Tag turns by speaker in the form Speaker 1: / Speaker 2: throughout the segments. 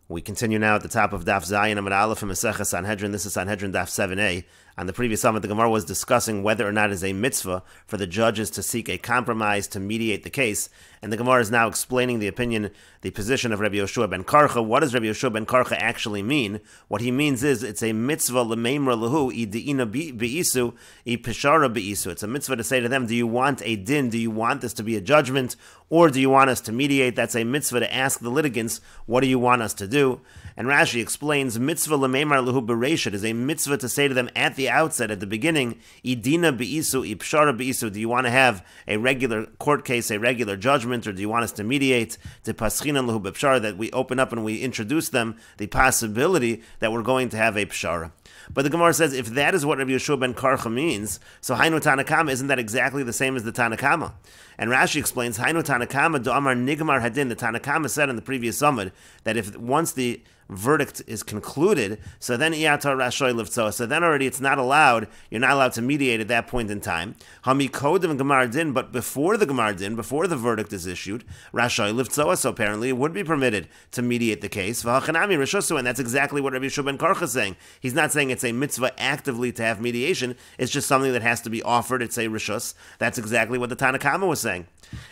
Speaker 1: We continue now at the top of Daf Zayin Amud Aleph in Mesechet Sanhedrin. This is Sanhedrin Daf 7a. On the previous summit, the Gemara was discussing whether or not it is a mitzvah for the judges to seek a compromise to mediate the case. And the Gemara is now explaining the position of Rabbi Yoshua ben Karcha. What does Rabbi Yoshua ben Karcha actually mean? What he means is it's a mitzvah l'meimra lahu I di'ina be'isu I peshara be'isu. It's a mitzvah to say to them, do you want a din? Do you want this to be a judgment? Or do you want us to mediate? That's a mitzvah to ask the litigants, what do you want us to do? And Rashi explains, mitzvah l'meimar lahu bereshit is a mitzvah to say to them at the outset, at the beginning, idina be'isu, ipshara be'isu. Do you want to have a regular court case, a regular judgment, or do you want us to mediate? To paschinan lahu b'pshara, that we open up and we introduce them the possibility that we're going to have a pshara. But the Gemara says, if that is what Rabbi Yoshua ben Karcha means, so Hainu Tanakama, isn't that exactly the same as the Tanakama? And Rashi explains, Hainu Tanakama do amar nigmar hadin. The Tanakama said in the previous summit that if once the verdict is concluded, so then iyatar rashoy livtzoa. So then already it's not allowed. You're not allowed to mediate at that point in time. Hamikodim gemar din, but before the gemar din, before the verdict is issued, rashoy livtzoa. So apparently it would be permitted to mediate the case. V'hachanami rishosu, and that's exactly what Rabbi Yoshua ben Karcha is saying. He's not saying it's a mitzvah actively to have mediation. It's just something that has to be offered. It's a rishus. That's exactly what the Tanakama was saying.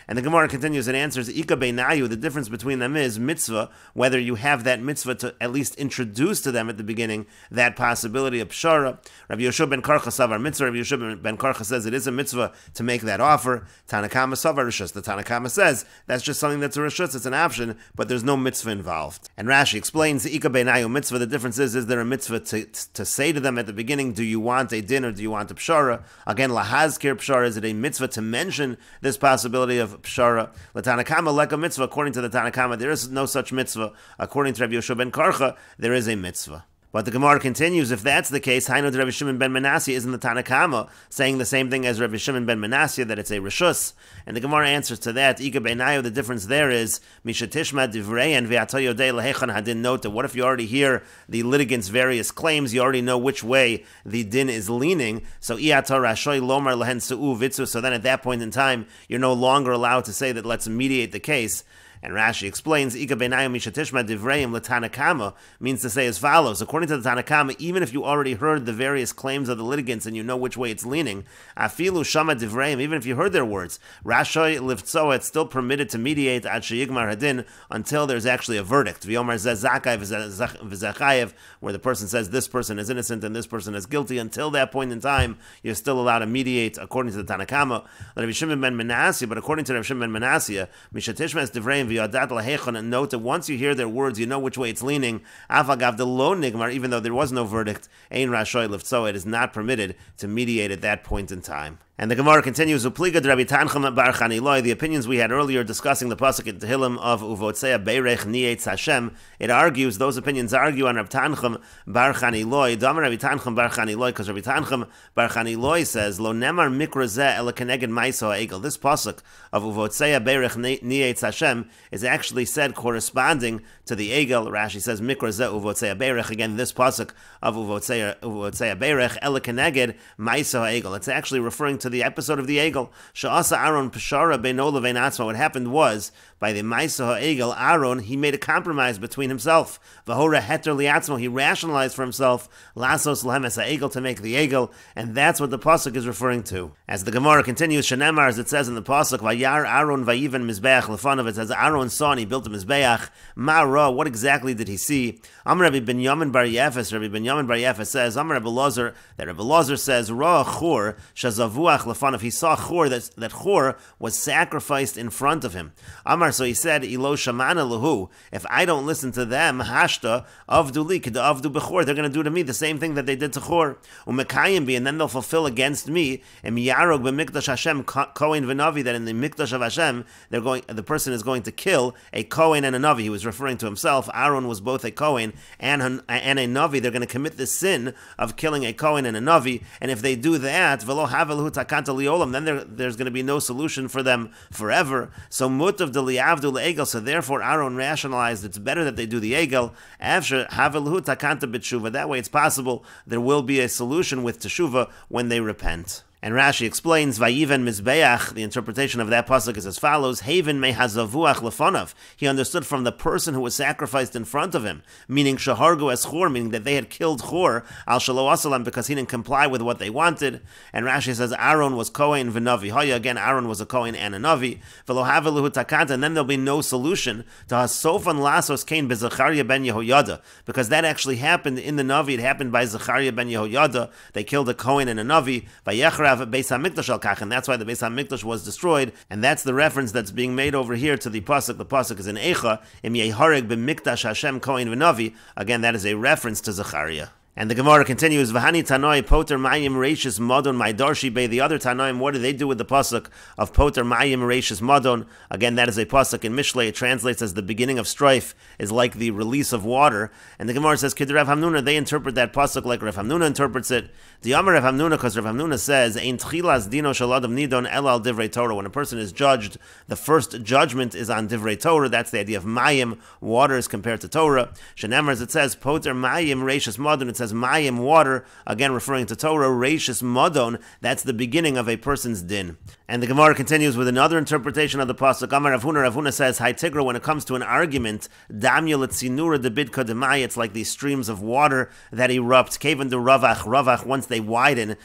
Speaker 1: And the Gemara continues and answers, Ika beinayu, the difference between them is mitzvah, whether you have that mitzvah to at least introduce to them at the beginning that possibility of pshara. Rabbi Yoshua ben Karcha savar mitzvah. Rabbi Yoshua ben Karcha says it is a mitzvah to make that offer. Tanakama savar rishus. The Tanakama says that's just something that's a rishus, it's an option, but there's no mitzvah involved. And Rashi explains, Ika beinayu mitzvah, the difference is there a mitzvah to say to them at the beginning, do you want a din or do you want a pshara? Again, lahazkir pshara, is it a mitzvah to mention this possibility of pshara? L'tanakama leka mitzvah. According to the Tanakama, there is no such mitzvah. According to Rabbi Yoshua ben Karcha, there is a mitzvah. But the Gemara continues, if that's the case, Hainu Rabbi Shimon ben Manasseh, isn't the Tanakama saying the same thing as Rabbi Shimon ben Manasseh, that it's a rishus? And the Gemara answers to that, Ika beinayu, the difference there is, Mishatishma divrei and ve'ato yodei lehechan hadin nota. What if you already hear the litigants' various claims, you already know which way the din is leaning, so iato rashoy lomar lehen su'u vitzu, so then at that point in time, you're no longer allowed to say that let's mediate the case. And Rashi explains, Ika beinayu mishatishma divreim l'tanakama, means to say as follows. According to the Tanakama, even if you already heard the various claims of the litigants and you know which way it's leaning, afilu shama divreim, even if you heard their words, rashoy livtzoa, it's still permitted to mediate ad sheyigmar hadin until there's actually a verdict. V'yomar zeh zakai where the person says this person is innocent and this person is guilty. Until that point in time, you're still allowed to mediate according to the Tanakama. Rabbi Shimon ben Manasseh, but according to Rabbi Shimon ben Manasseh, mishatishma is divreim, and note that once you hear their words, you know which way it's leaning. Afagav the lo nigmar, even though there was no verdict, ein rashoy livtzoa, it is not permitted to mediate at that point in time. And the Gemara continues, Upliga Rabbi Tanchum bar Chaniloi, the opinions we had earlier discussing the pasuk in Tehillim of Uvotzea Beirech Nietz Hashem. It argues, those opinions argue on Rabbi Tanchum bar Chaniloi, Dam Rabbi Tanchum bar Chaniloi, because Rabbi Tanchum bar Chaniloi says, Lo nemar mikra zeh ela keneged maiso ha'egel. This pasuk of Uvotzea Beirech Nietz Hashem is actually said corresponding to the egel. Rashi says, Mikra zeh Uvotzea Beirech. Again, this pasuk of Uvotzea Beirech ela keneged maiso ha'egel. It's actually referring to the episode of the Egel. Sha'asa Aaron Peshara Beino Levein Atzma. What happened was, by the Maisa HaEgel, Aaron, he made a compromise between himself. V'hora Heter Liatzmo, he rationalized for himself, Lasos Lehem Es HaEgel, to make the Egel, and that's what the Pasuk is referring to. As the Gemara continues, Shenemar, as it says in the Pasuk, Vayar Aaron Vayiven Mizbeach Lefanov, it says, Aaron saw and he built a Mizbeach. Ma'ra, what exactly did he see? Amr Rabbi Binyamin Bar Yefes, Rabbi Binyamin Bar Yefes says, Amr Rabbi Lozer, that Rabbi Lozer says, Ra Chor, Shazavuach Lefanov, he saw Chor, that Chor was sacrificed in front of him. Amar, so he said, Ilo Shamana Lahu, if I don't listen to them, Hashta, Avdu Li, Kida Avdu Bechor, they're going to do to me the same thing that they did to Chor. Umekayim bi, and then they'll fulfill against me, Em Yarog b'Mikdash Hashem, Kohen v'Navi, that in the Mikdash of Hashem, the person is going to kill a Kohen and a Navi. He was referring to himself. Aaron was both a Kohen and a Navi. They're going to commit the sin of killing a Kohen and a Navi, and if they do that, V'lo Havelahu Takanta Liolam, then there's going to be no solution for them forever. So Mutav de Liavdu Le'egel, so therefore Aaron rationalized it's better that they do the Egel. After Havelahu Takanta B'tshuva, that way it's possible there will be a solution with Teshuva when they repent. And Rashi explains, Vayiven Mizbeach, the interpretation of that pasuk is as follows, Haven me hazavuach lefonav. He understood from the person who was sacrificed in front of him, meaning Shahargu es Chor, meaning that they had killed Chor, al shalo asalam, because he didn't comply with what they wanted. And Rashi says, Aaron was Kohen v'Navi. Hoya, again, Aaron was a Kohen and a Navi. V'lo haveluhu takanta, and then there'll be no solution to hasofan lasos kain beZachariah ben Yehoyada, because that actually happened in the Navi. It happened by Zachariah ben Yehoyada. They killed a Kohen and a Navi. Vayechra Beis HaMikdash al Kach, and that's why the Beis HaMikdash was destroyed, and that's the reference that's being made over here to the pasuk. The pasuk is in Eicha, Im Yehareg b'Mikdash Hashem Kohen v'Navi. Again, that is a reference to Zechariah. And the Gemara continues, V'hani Tanoi Poter Mayim Reishis Modon Maidarshi Bei. The other Tanoim, what do they do with the pasuk of Poter Mayim Reishis Modon? Again, that is a pasuk in Mishlei. It translates as the beginning of strife is like the release of water. And the Gemara says, Kid Rav Hamnuna, they interpret that pasuk like Rav Hamnuna interprets it. The Amar Rav Hamnuna, because Rav Hamnuna says, Ein Tchilas Dino Shaladam Nidon El Al Divrei Torah. When a person is judged, the first judgment is on Divrei Torah. That's the idea of Mayim, water is compared to Torah. Shenemar, as it says, Poter Mayim Reishis Modon. It says Mayim, water, again referring to Torah. Reishis Modon, that's the beginning of a person's din. And the Gemara continues with another interpretation of the pasuk. Amar Rav Huna says, Hai Tigra, when it comes to an argument, Damya L'Tzinura Debid Kodemai, it's like these streams of water that erupt. Kavan de Ravach, once they widen,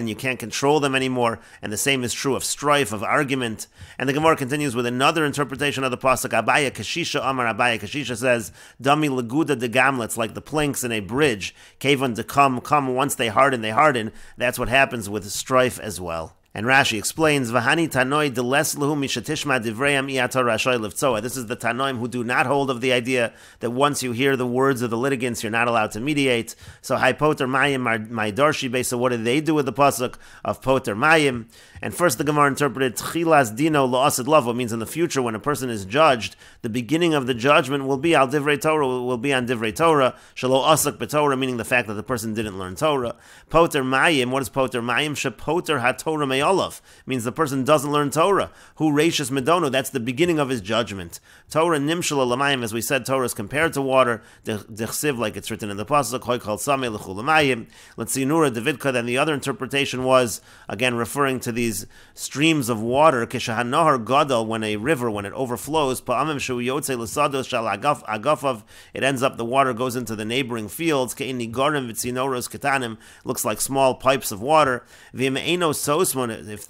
Speaker 1: you can't control them anymore. And the same is true of strife, of argument. And the Gemara continues with another interpretation of the pasuk. Abaya Kashisha Amar Abaya Kashisha says, Dami Laguda de Gamla, it's like the planks in a bridge. Kavan de come, once they harden. That's what happens with strife as well. And Rashi explains, V'hani tanoi deles lehu mishatishma divrayam iatar rashay livtzoa. This is the Tanoim who do not hold of the idea that once you hear the words of the litigants, you're not allowed to mediate. So, Hai Poter Mayim, my Darshi Base. So, what do they do with the pasuk of Poter Mayim? And first, the Gemara interpreted Tchilas Dino La'asid Lavo, means in the future when a person is judged, the beginning of the judgment will be Al Divrei Torah, will be on Divrei Torah. Shalo Asak B'Torah, meaning the fact that the person didn't learn Torah. Poter Mayim, what is Poter Mayim? Shepoter HaTorah Me'olav, means the person doesn't learn Torah. Hu Reishis Medono, that's the beginning of his judgment. Torah Nimshal Lamayim, as we said, Torah is compared to water. Dechsiv, like it's written in the pasuk, Hoy Kol Samei L'Chu Lamayim. Let's see Nura Davidka. Then the other interpretation was again referring to these streams of water. Kishahanahar Gadol, when a river, when it overflows, Pa'amim Shu Yotze L'Sados Shal Agafav, it ends up, the water goes into the neighboring fields. Ke'ini Garim V'Tzinoros Ketanim, looks like small pipes of water. V'Me'eno Sosmon, if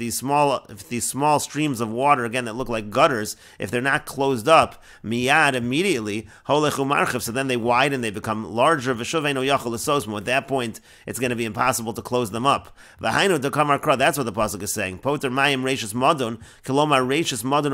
Speaker 1: these small streams of water, again that look like gutters, if they're not closed up, miyad, immediately, holechu marchiv, so then they widen, they become larger. V'shuveinu yachol l'sosmo. At that point, it's going to be impossible to close them up. V'hainu dekamar kra. That's what the pasuk is saying. Poter mayim reishis madon, kilomar reishis madon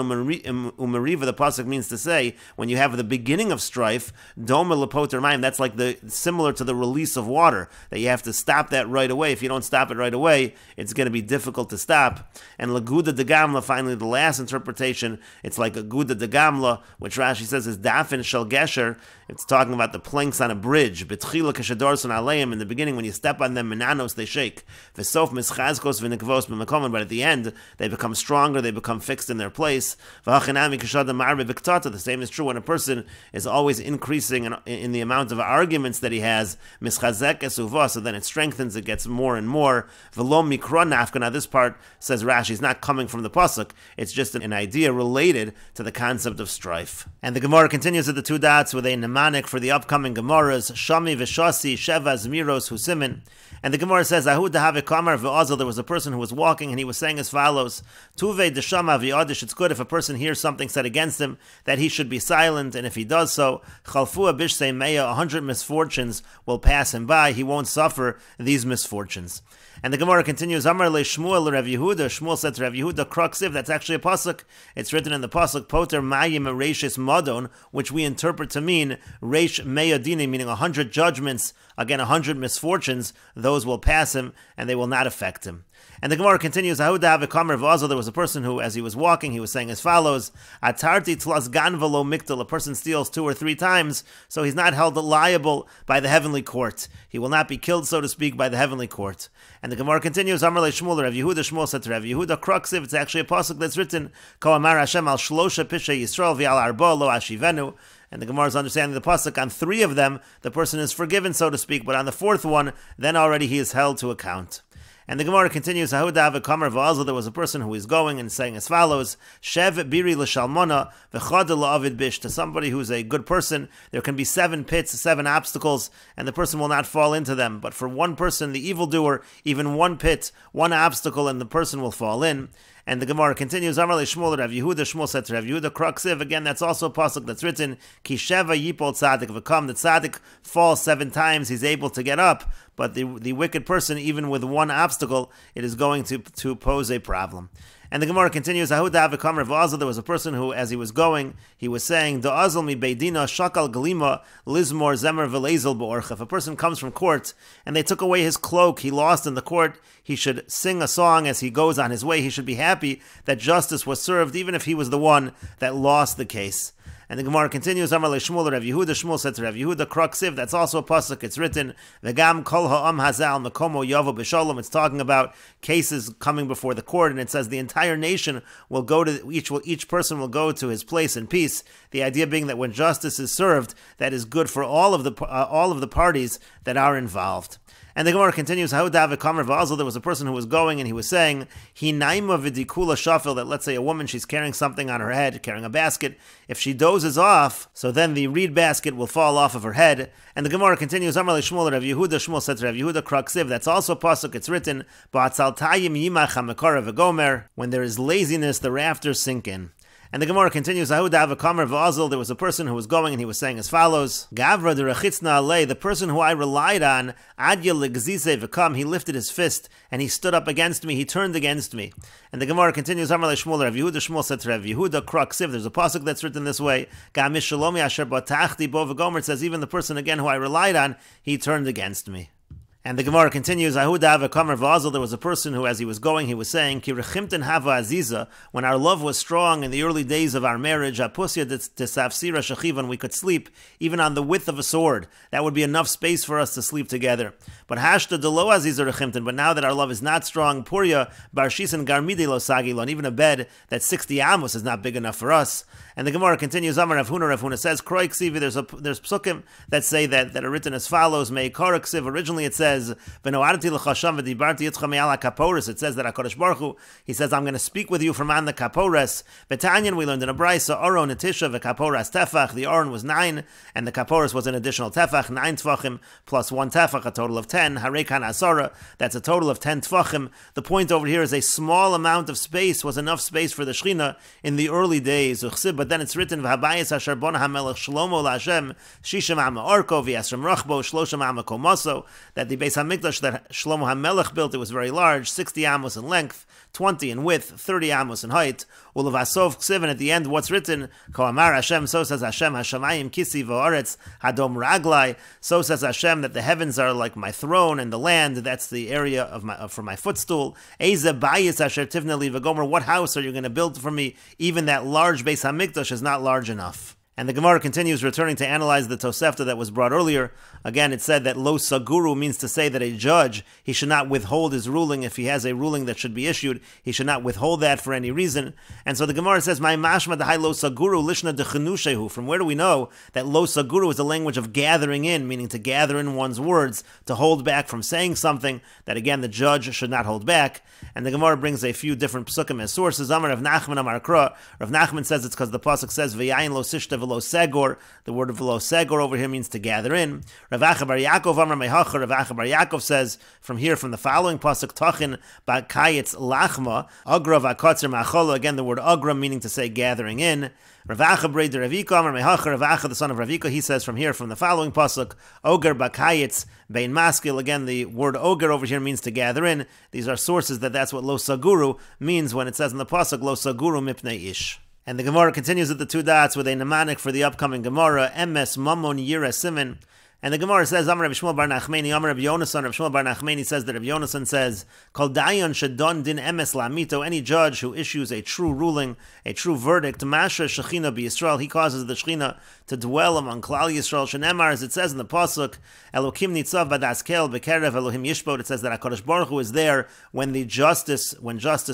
Speaker 1: umeriva. The pasuk means to say, when you have the beginning of strife, doma lepoter mayim. That's like similar to the release of water, that you have to stop that right away. If you don't stop it right away, it's going to be difficult to stop. And laguda de gamla, finally the last interpretation, it's like a guda de gamla, which Rashi says is dafin shel gesher. It's talking about the planks on a bridge. Betchila kashadorson aleim, in the beginning when you step on them, menanos, they shake. V'sof mischazkos v'nikvos b'makomon, but at the end they become stronger, they become fixed in their place. V'hachinami kashadam marbe b'ktata. The same is true when a person is always increasing in the amount of arguments that he has. Mischazek esuva, so then it strengthens, it gets more and more. V'lo mikra nafka. Now this part, says Rashi, is not coming from the pasuk. It's just an idea related to the concept of strife. And the Gemara continues at the two dots with a mnemonic for the upcoming Gemaras, Shami v'Shasi, Sheva, Zmiros, Husimin. And the Gemara says, Ahud dehave kamar v'azal, there was a person who was walking and he was saying as follows, Tuve deshama v'yadish, it's good if a person hears something said against him, that he should be silent, and if he does so, Chalfu abishsei meya, 100 misfortunes will pass him by, he won't suffer these misfortunes. And the Gemara continues, Amar le Shmuel Rav Yehuda, Shmuel said to Rav Yehuda, Kruksiv, that's actually a pasuk. It's written in the pasuk, Poter Mayim Reishis Modon, which we interpret to mean Reish Meyadini, meaning 100 judgments, again 100 misfortunes, those will pass him and they will not affect him. And the Gemara continues, there was a person who, as he was walking, he was saying as follows, Atarti tlas ganvalo miktal, a person steals 2 or 3 times, so he's not held liable by the heavenly court. He will not be killed, so to speak, by the heavenly court. And the Gemara continues, Amar le Shmuel, Rav Yehuda, Shmuel said to Rav Yehuda, Kruksiv, it's actually a pasuk that's written, Ko amar Hashem al shlosha pishay Yisrael v'al arba lo ashivenu. And the Gemara is understanding the pasuk, on 3 of them, the person is forgiven, so to speak, but on the 4th one, then already he is held to account. And the Gemara continues, there was a person who is going and saying as follows, Shev biri l'shalmona v'chad la'avid bish, to somebody who is a good person, there can be 7 pits, 7 obstacles, and the person will not fall into them. But for one person, the evildoer, even 1 pit, 1 obstacle, and the person will fall in. And the Gemara continues, Amar Shmuel Rav Yehuda, Shmuel said to Rav Yehuda, Kroksiv, again, that's also a pasuk that's written, Ki Sheva Yipol Tzadik V'kam, the Tzadik falls 7 times, he's able to get up, but the wicked person, even with 1 obstacle, it is going to pose a problem. And the Gemara continues, there was a person who, as he was going, he was saying, Da'azal mi beidina shakal galima lizmor zemer v'lezel ba'orcha. If a person comes from court and they took away his cloak, he lost in the court, he should sing a song as he goes on his way. He should be happy that justice was served, even if he was the one that lost the case. And the Gemara continues, Amar Shmuel Rav Yehuda, Shmuel said to Rav Yehuda, Kroksiv, that's also a pasuk, it's written, V'gam kol ha'am hazal mekomo yavo b'shalom, it's talking about cases coming before the court, and it says the entire nation will go to, each person will go to his place in peace. The idea being that when justice is served, that is good for all of the parties that are involved. And the Gemara continues, there was a person who was going and he was saying, Hinaima v'dikula shafil, that let's say a woman, she's carrying something on her head, carrying a basket. If she dozes off, so then the reed basket will fall off of her head. And the Gemara continues, Amar Shmuel Rav Yehuda, Shmuel said to Rav Yehuda, Kroksiv, that's also pasuk, it's written, Ba'atzaltayim yimach hamekara v'gomer, when there is laziness, the rafters sink in. And the Gemara continues, there was a person who was going and he was saying as follows, Gavra de rechitzna alei, the person who I relied on, adya legzize v'kam, he lifted his fist and he stood up against me, he turned against me. And the Gemara continues, Amar Shmuel Rav Yehuda, Shmuel said to Rav Yehuda, Kroksiv, there's a pasuk that's written this way, Gamish shalomi asher batachti bo v'gomer, it says even the person again who I relied on, he turned against me. And the Gemara continues, there was a person who, as he was going, he was saying, Ki rechimten hava aziza, when our love was strong in the early days of our marriage, apusya tesafsira shachivan, we could sleep even on the width of a sword. That would be enough space for us to sleep together. But hashta delo aziza rechimten, but now that our love is not strong, purya barshisan garmide lo sagilon, even a bed that's 60 amos is not big enough for us. And the Gemara continues, Amar Rav Huna says, Kroi ksivi, there's psukim that say that are written as follows, Mei kara ksiv, originally it says, it says that HaKadosh Baruch Hu, he says, I'm going to speak with you from on the Kapores. V'tanyan, we learned in a Braisa, Aron Etisha v'Kaporas Tefach, the Aron was 9, and the Kapores was an additional Tefach, 9 Tefachim, plus 1 Tefach, a total of 10, Harekan Asara, that's a total of 10 Tefachim. The point over here is a small amount of space was enough space for the Shechina in the early days, but then it's written, V'habayis asher bona hamelech Shlomo la'Hashem, Shisham ama Orko, v'Yasram Rachbo, Shlosham ama Komoso, that the Beis HaMikdash that Shlomo HaMelech built, it was very large, 60 amos in length, 20 in width, 30 amos in height. Ulavasov ksiv, and at the end, what's written? Ko amar Hashem, so says Hashem, Hashemayim kisi v'oretz hadom raglai. So says Hashem that the heavens are like my throne, and the land, that's the area of for my footstool. Eze bayis asher tivna li v'gomer. What house are you going to build for me? Even that large Beis HaMikdash is not large enough. And the Gemara continues, returning to analyze the Tosefta that was brought earlier. Again, it said that lo saguru means to say that a judge, he should not withhold his ruling. If he has a ruling that should be issued, he should not withhold that for any reason. And so the Gemara says, "My mashma dehai lo saguru lishna dechenushehu." From where do we know that lo saguru is a language of gathering in, meaning to gather in one's words, to hold back from saying something that, again, the judge should not hold back. And the Gemara brings a few different psukim as sources. Amar Rav Nachman Amar Kra. Rav Nachman says it's because the pasuk says v'yayin lo sishta v'lo segor. The word of v'lo segor over here means to gather in. Rav Acha bar Yaakov Amar Mehacha. Rav Acha bar Yaakov says from here, from the following pasuk, Tachin ba'kayitz lachma agra v'akotzer ma'achola. Again, the word agra meaning to say gathering in. Rav Acha breder Ravika Amar Mehacha. Rav Acha, the son of Ravika, he says from here, from the following pasuk, oger ba'kayitz bein maskil. Again, the word oger over here means to gather in. These are sources that's what lo saguru means when it says in the pasuk lo saguru mipnei ish. And the Gemara continues at the 2 dots with a mnemonic for the upcoming Gemara, emes mamon yira simin. And the Gemara says, Amar Rabbi Shmuel bar Nachmani, Amar Rabbi Yonasan, Rabbi Shmuel bar Nachmani says that Rabbi Yonasan says, Kol dayan shadon din emes lamito, any judge who issues a true ruling, a true verdict, Masha Shechina b'Yisrael, he causes the Shechina to dwell among Klal Yisrael. Shenemar, as it says in the pasuk, Elokim nitzav badaskel bekerev Elohim yishbot. It says that HaKadosh Baruch Hu is there when justice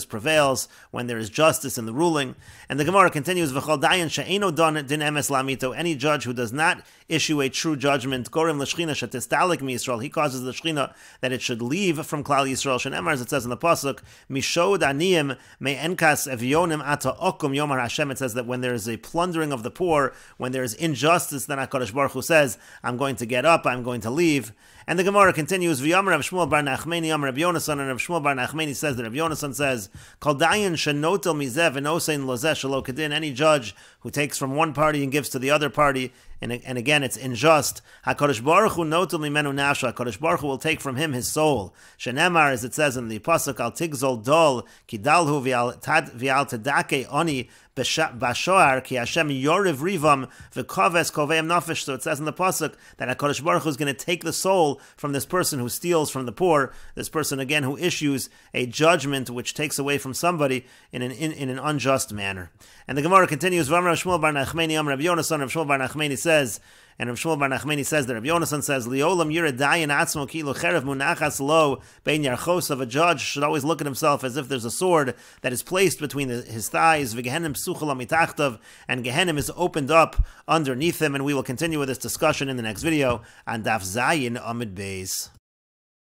Speaker 1: prevails, when there is justice in the ruling. And the Gemara continues, V'chol dayan she'eno don din emes lamito, any judge who does not issue a true judgment. Gorim l'shchina shetistalik mi Yisrael. He causes the shchina that it should leave from Klal Yisrael. Shenemar, as it says in the pasuk, mishod aniyim me enkas evyonim ata okum yomar Hashem. It says that when there is a plundering of the poor, when there is injustice, then HaKadosh Baruch Hu says, I'm going to get up, I'm going to leave. And the Gemara continues, V'yamar Rav Shmuel bar Nachmani, Yamar Rav Yonasan, and Rav Shmuel bar Nachmani says that Rav Yonasan says, Kol dayan shenotel mizeh v'nosein lozeh shelo kedin. Any judge who takes from one party and gives to the other party, and again it's unjust, HaKadosh Baruch Hu notel mimenu nafsho. HaKadosh Baruch Hu will take from him his soul. Shenemar, as it says in the pasuk, Al tigzol dol ki dalhu v'al tadake oni Bashoar ki Hashem yoriv rivam v'koves koveim nafesh. So it says in the pasuk that HaKadosh Baruch Hu is going to take the soul from this person who steals from the poor, this person again who issues a judgment which takes away from somebody in an unjust manner. And the Gemara continues, V'amar Rav Shmuel bar Nachmani, Rav Yonasan, Rav Shmuel bar Nachmani says, and Rav Shmuel bar Nachmani says that Rav Yonasan says, Liolam yireh dayan atzmo kilo cherev munachas lo bein yarchos. Of a judge should always look at himself as if there's a sword that is placed between his thighs, v'gehenim psuchel amitachtav, and Gehenim is opened up underneath him. And we will continue with this discussion in the next video on Daf Zayin Amid Beis.